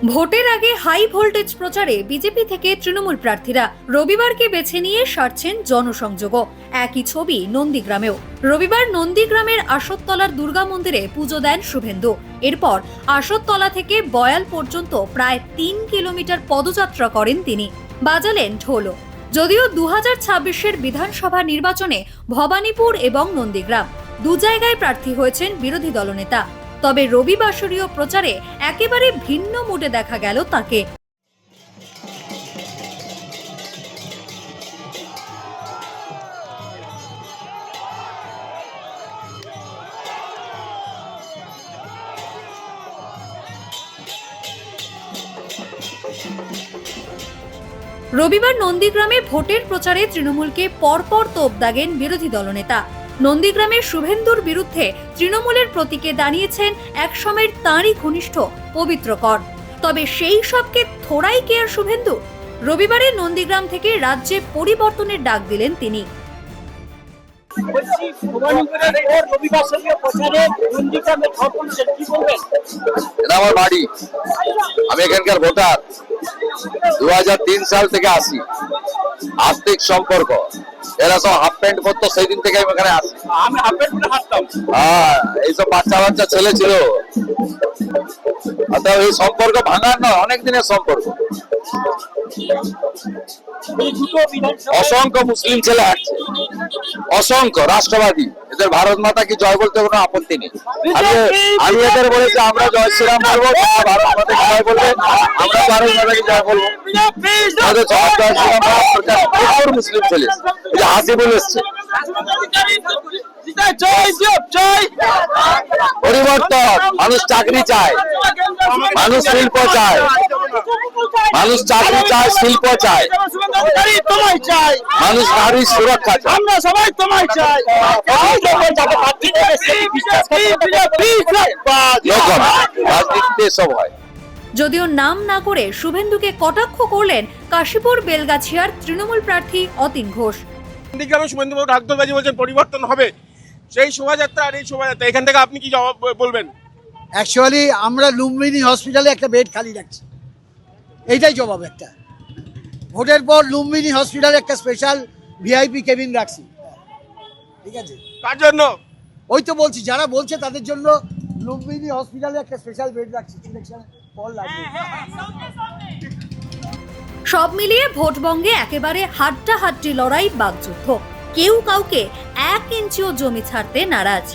ভোটের আগে high voltage প্রচারে বিজেপি থেকে তৃণমূল প্রার্থীরা রবিবারকে বেছে নিয়ে সারছেন জনসংযোগও। একই ছবি নন্দীগ্রামেও। রবিবার নন্দীগ্রামের আসততলার দুর্গা মন্দিরে পুজো দেন শুভেন্দু। এরপর আসততলা থেকে বয়াল পর্যন্ত প্রায় ৩ কিলোমিটার পদযাত্রা করেন তিনি। বাজালেন ঢোলও। যদিও 2026-এর বিধানসভা নির্বাচনে ভবানীপুর এবং নন্দীগ্রাম দু জায়গায় প্রার্থী হয়েছেন বিরোধী দলনেতা, তবে রবিবাসরীয় প্রচারে একেবারে ভিন্ন মুডে দেখা গেল তাকে। রবিবার নন্দীগ্রামে ভোটের প্রচারে তৃণমূলকে পরপর তোপ দাগেন বিরোধী দলনেতা। নন্দীগ্রামের শুভেন্দুর বিরুদ্ধে তৃণমূলের প্রতীকে দাঁড়িয়েছেন একসময়ের তাঁরই ঘনিষ্ঠ পবিত্র কর। তবে সেই সবকে থোড়াই কেয়ার শুভেন্দু। রবিবারে নন্দীগ্রাম থেকে রাজ্যে পরিবর্তনের ডাক দিলেন তিনি। আমার বাড়ি, আমি এখানকার ভোটার। 2003 সাল থেকে আসি। আর্থিক সম্পর্ক, এরা সব হাফ প্যান্ট পরতো, সেই দিন থেকে আমি এখানে আসি। আমি হাফ প্যান্ট পরে হাঁটতাম। হ্যাঁ, এইসব বাচ্চা ছেলে ছিল। এই সম্পর্ক ভাঙার নয়, অনেক দিনের সম্পর্ক। অসংখ্য মুসলিম ছেলে আসছে, অসংখ্য রাষ্ট্রবাদী। এদের ভারত মাতা কি জয় বলতে কোনো আপত্তি নেই। আমি এদের বলেছি আমরা জয় শ্রীরাম বলবো, ভারত মাতা কি জয় বলবে, আমরা ভারত মাতা কি জয় বলবো। আমাদের জয় শ্রীরাম মুসলিম ছেলে হাসিবুল এসছে। পরিবর্তন, মানুষ চাকরি চায়, মানুষ শিল্প চায়, মানুষ চাকরি চায়, শিল্প চায়, মানুষ নারীর সুরক্ষা চায়। আমরা সবাই তোমায় চাই। রাজনীতিতে সব হয়। যদিও নাম না করে শুভেন্দুকে কটাক্ষ করলেন কাশীপুর বেলগাছিয়ার তৃণমূল প্রার্থী অতীন ঘোষ। নন্দীগ্রামে শুভেন্দুবাবু ঢাকঢোলবাজি বলছেন পরিবর্তন হবে, সেই শোভাযাত্রা আর এই শোভাযাত্রা, এখান থেকে আপনি কি জবাব বলবেন? অ্যাকচুয়ালি আমরা লুম্বিনী হসপিটালে একটা বেড খালি রাখছি, এইটাই জবাব একটা। ভোটের পর লুম্বিনী হসপিটালে একটা স্পেশাল ভিআইপি কেবিন রাখছি, ঠিক আছে? কার জন্য? ওই তো বলছি, যারা বলছে তাদের জন্য লুম্বিনী হসপিটালে একটা স্পেশাল বেড রাখছি, সিলেকশন কল লাগবে। সব মিলিয়ে ভোটবঙ্গে একেবারে হাড্ডাহাড্ডি লড়াই, বাকযুদ্ধ। কেউ কাউকে 1 ইঞ্চিও জমি ছাড়তে নারাজ।